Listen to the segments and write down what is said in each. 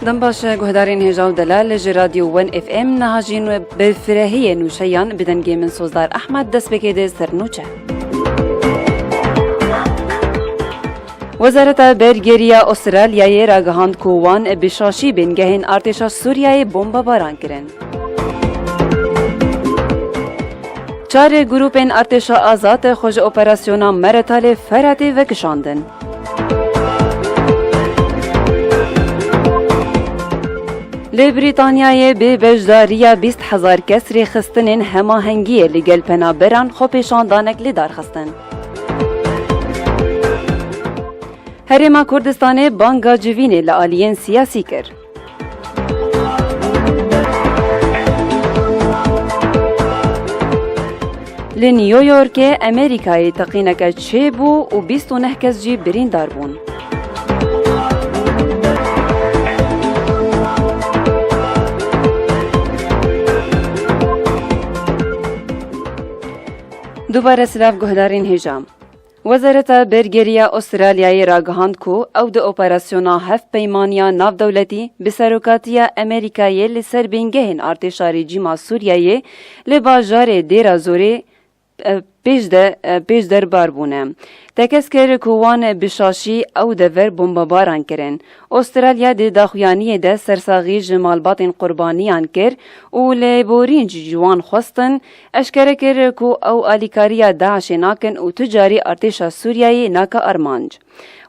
دنباش گهدارین هجاو دلال جرادیو ون اف ام نهاجین و بفرهی نوشیان بدنگی من سوزدار احمد دست بکیده سرنوچه. وزارت برگریا استرالیای راگهاند کووان بشاشی بنگهین ارتشا سوریای بمب باران کرن. 4 گروپین ارتشا آزاد خوش اپراسیونا مرتال فراتی و کشاندن. لی بریتانیای به بجداریا 20,000 کس ری خستنین هماهنگی لگل پنابران خو پیشاندانک لی دار خستن. هرما کردستان بانگا جوینی لعالین سیاسی کر. لی نیویورک امریکای تقینک چه بو و 29 کس جی برین دار بون. دوباره سلاف گهدارین هجام. وزارت برگریا استرالیای راگهاند کو او د اپراسیونا هف پیمانیا ناو دولتی بسروکاتیا امریکایی لسر بینگهن ارتشا رژیم سوریای لباجار دیرا زوری پیش در بار بونه. تکس کر کوان بشاشی او دور بمباران کرن. استرالیا د داخویانی ده سرساغی جمالبات قربانیان کر و لبورین جوان خواستن اشکره کر کو او آلیکاریا داعش ناکن و تجاری ارتشا سوریای ناکا ارمانج.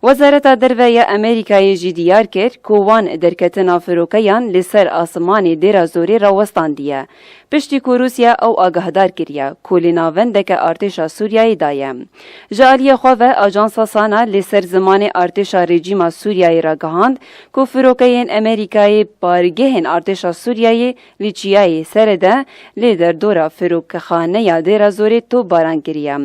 وزارت دروی امریکای جدیار کرد کوان درکتنا فروکیان لسر آسمانی دیرا زوری راوستان دیه. پشتی که روسیا او آگهدار کریا کولیناوندک ارتشا سوریای دایم. جالی خواه آجانسا سانا لسر زمان ارتشا رژیم سوریای را گهاند که فروکیان امریکای بارگهن ارتشا سوریای لیچیای سرده لیدر دورا فروک خانه یا دیرا زوری تو باران کریا.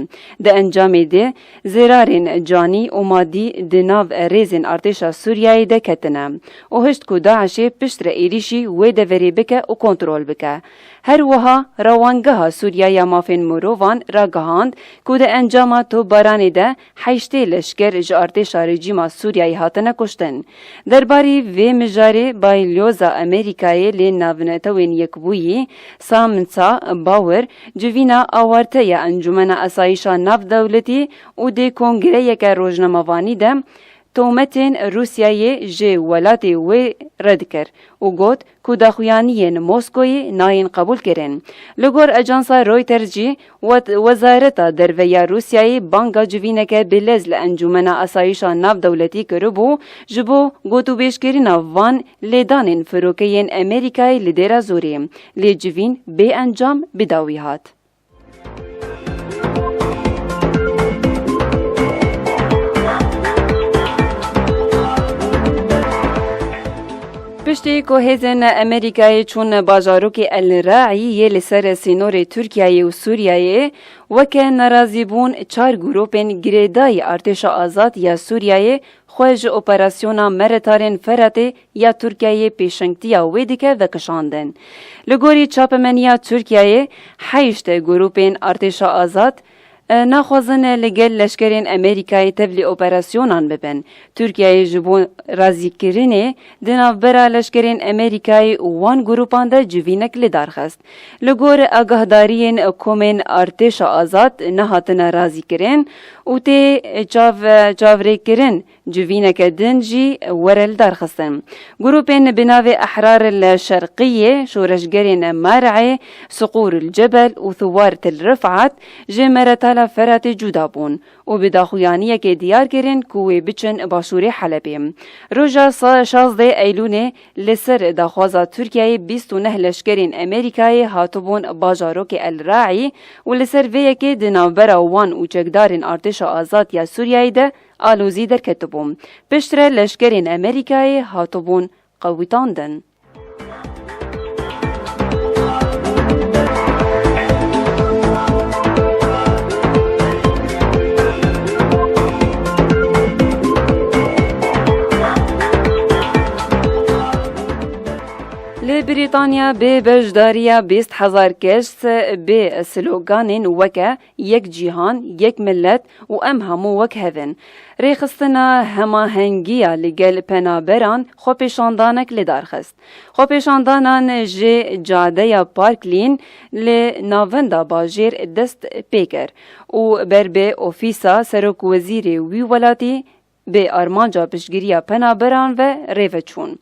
ده انجام ده زرارین جانی و مادی دناو ریزن ارتشا سوریای ده کتنه و هشت که داعش پشت را ایریشی و دوری بکه و کنترول بکه. هر وها روانگاه سوریای مافین مروان را گهاند که ده انجام تو بارانی ده حیشته لشکر ارتشا رژیم سوریای هاتنه کشتن. درباری وی مجاری بایلیوزا امریکای لی ناونتوین یکبویی سامنسا باور جوینا آورته یا انجمن اسایشا ناو دولتی و ده کنگره یک روزنامه‌وانی ده تومتین روسیای جه ولاتی وی رد کر و گوت که داخویانین موسکوی ناین قبول کرن. لگور اجانسا رویترز جی وزارت درویا روسیای بانگا جوینک بلز لانجومن اسایشا ناو دولتی کربو جبو گوتو بیشکرین وان لیدانین فروکین امریکای لدیرا زوری لی جوین بی انجام بداوی هات. پشتی که هزن امریکای چون باجاروک الراعی یه لسر سینور ترکیه و سوریه وکه نرازی بون 4 گروپین گریدای ارتش آزاد یا سوریه خوش اپراسیونا مرتارن فرات یا ترکیه پیشنگتیا ویدکه و کشاندن. لگوری چاپمنیا ترکیه 8 گروپین ارتش آزاد نخوازن لگل لشکرین امریکای تبلی اپراسیونان ببن. ترکیه جبون رازی کرنه دناو برا لشکرین امریکای وان گروپان ده جوینک لدار خست. لگور اگهدارین کومین ارتش آزاد نهاتن رازی کرن و تی چاوری کرن جوینک دنجی ورل دار خستن. گروپین بناو احرار الشرقیه شورشگرین مرعی سقور الجبل و ثوار الرفعت جمرتال فرات جدا بون و بداخویانیه که دیار کرن کوی بچن باشور حلبی. روژا 16 ایلونه لسر داخوازا ترکیه 29 لشکرین امریکای هاتبون باجاروک الراعی و لسر ویه که دنابرا وان و چکدارین ارتش آزاد یا سوریه ده آلوزی در کتبون. پشتر لشکرین امریکای هاتبون قویتاندن. بریتانیا به بجداریا 20,000 کس به سلوگانین وکه یک جیهان، یک ملت و ام همو وک هفن. ریخستنا هماهنگیا لگل پنابران خو پیشاندانک لدارخست. خو پیشاندانان جه جاده پارکلین لناوندا باجیر دست پیکر و بربه اوفیسا سرک وزیر وی ولاتی به آرمانجا پشگیریا پنابران و ریوچون.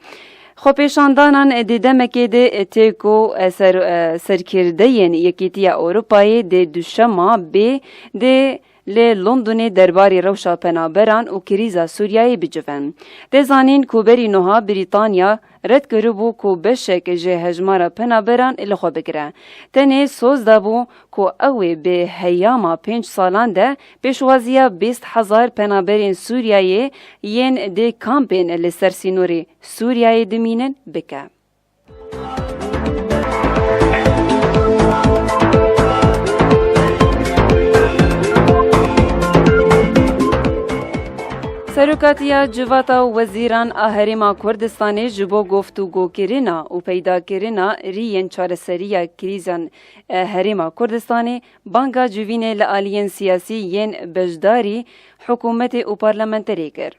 خو پیشاندانان دیدمکی ده تیکو سرکردین یکیتیا اوروپایی ده دوشما به ده لی لندن درباری روشا پنابران و کریزا سوریایی بجوون. ده زانین کو بری نوها بریتانیا رد کربو کو بشک جه هجمارا پنابران الخو بگره. تنه سوز دابو کو اوی به هیاما 5 سالان ده پیشوازیا 20,000 پنابرین سوریایی ین ده کامپین لسرسینوری سوریایی دمینن بکه. سرکاتیا جواتا وزیران هریما کردستانی جبو گفتگو کرینا و پیدا کرینا ریین چارەسەریya کریزان هریما کردستانی بانگا جوینه لآلیین سیاسی ین بجداری حکومت و پارلمنتری کر.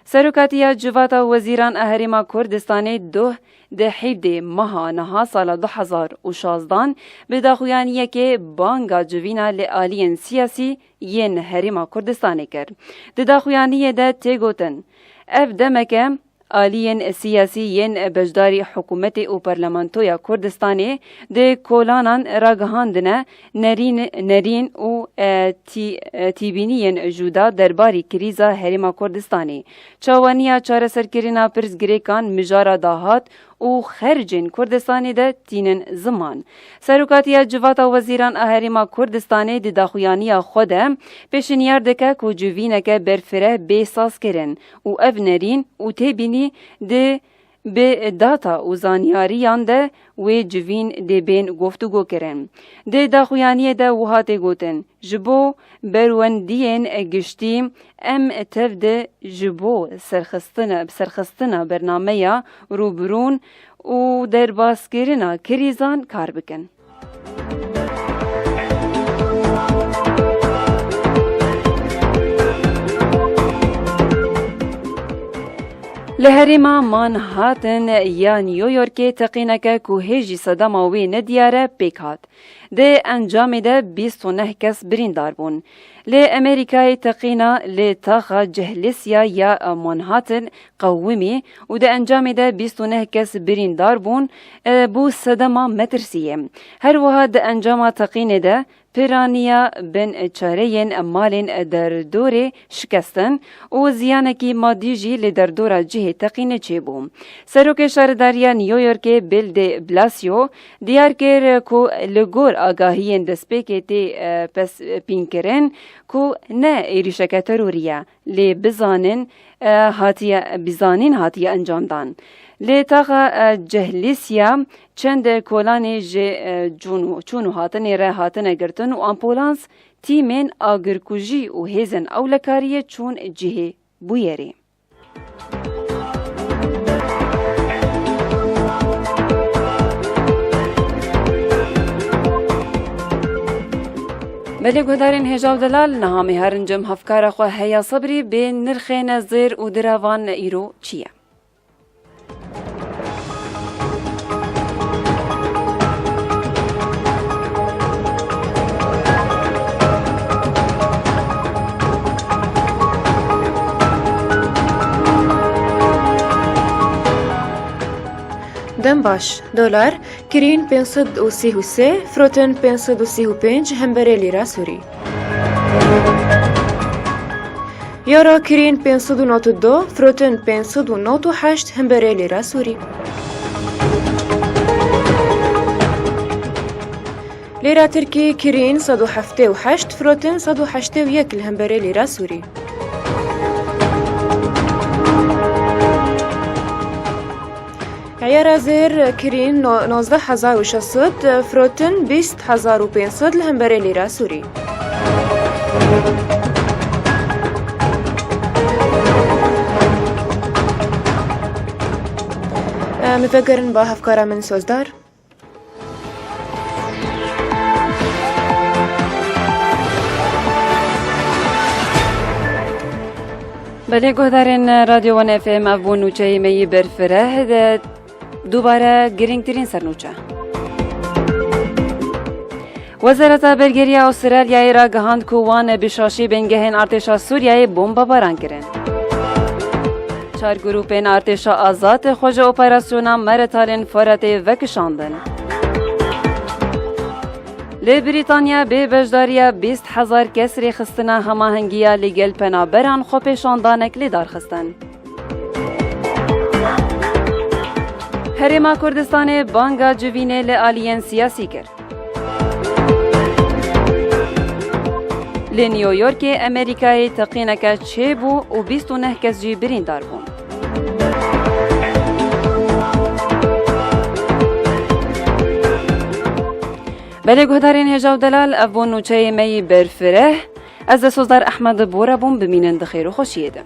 سرکاتیا جواتا وزیران هریما کردستانی ده حیبده ماها نها سال 2016 به داخویانیه که بانگا جوینا لآلیین سیاسی ین هریما کردستانی کر. ده داخویانیه ده تیگوتن اف دمکه آلیین سیاسی ین بجداری حکومت و پارلمانتویا کردستانی ده کولانان راگهاندنه نرین و تیبینین جودا درباری کریزا هریما کردستانی. چاوانیا چاره سرکرینا پرزگریکان مجارا داهات و خرجین کردستانی ده تینن زمان. سرکاتیا جواتا وزیران هریما کردستانی ده داخویانی خوده پیشنیار دکه که جوینکه برفره بیساز کرن و اف نرین و تیبینی ده به داتا و زانیاریان ده و جوین ده بین گفتگو کرن. ده داخویانی ده وحات گوتن جبو بروندین گشتیم ام تف ده جبو سرخستنا برنامه یا روبرون و در باسکرنا کریزان کار بکن. لهریما مانهاتن یا نیویورک تقینکه که هیجی صداماوی ندیاره پیکات. ده انجام ده 29 کس بریندار بون. لی امریکای تقینا لی تاخا جهلیسیا یا مانهاتن قومی و ده انجام ده 29 کس بریندار بون بو صداما مترسیه. هر وها ده انجام تقینه ده پیرانیا بن چارین مالین در دور شکستن و زیانکی مادی جی در دور جه تقینه چه بوم. سروک شهرداریا نیویورک بیل ده بلاسیو دیار کر کو لگور آگاهین دسپیکتی پس پینکرن کو نه ایریشک تروریه لی بزانین هاتیه انجام دان. لی تاقا جهلیسیا چند کولانی چونو هاتنی ره هاتنه گرتن و امپولانس تیمین آگرکوژی و هیزن اولکاریه چون جهه بویری. بله گودارین هجاو دلال نهامی هرنجم هفکار خو هیا صبری به نرخ نظر و دراوان ایرو چیه؟ دم باش دلار کرین 533 فروتن 535 همبره لیرا سوری یورو کرین 592 فروتن 598 همبره لیرا سوری لیرا ترکی کرین 178 فروتن 181 همبره لیرا سوری عیار زیر کرین 19600 فروتن 20500 همبره لیرا سوری مفکرن با هفکارا من سوزدار؟ بله گهدارین رادیو ون اف ام ابو نوچه می برفره دوباره گرینگ ترین سرنوچه وزارت بلگریا استرالیای را گهاند که وان بشاشی بنگهن ارتشا سوریای بمب باران کرن 4 گروپین ارتشا آزاد خوش اپراسیونا مرتالین فرات وکشاندن لی بریتانیا به بجداریا 20,000 کس ری خستنا هماهنگیا لگل پنابران خو پیشاندانک لی دار خستن هرما کردستان بانگا جوینه لی آلین سیاسی کرد لی نیویورک امریکای تقینکا چه بو و 29 کس جی برین دار بون بله گهدارین هجاو دلال افون نوچه می برفره از سوزدار احمد بورا بون بمینند خیر و خوشیدم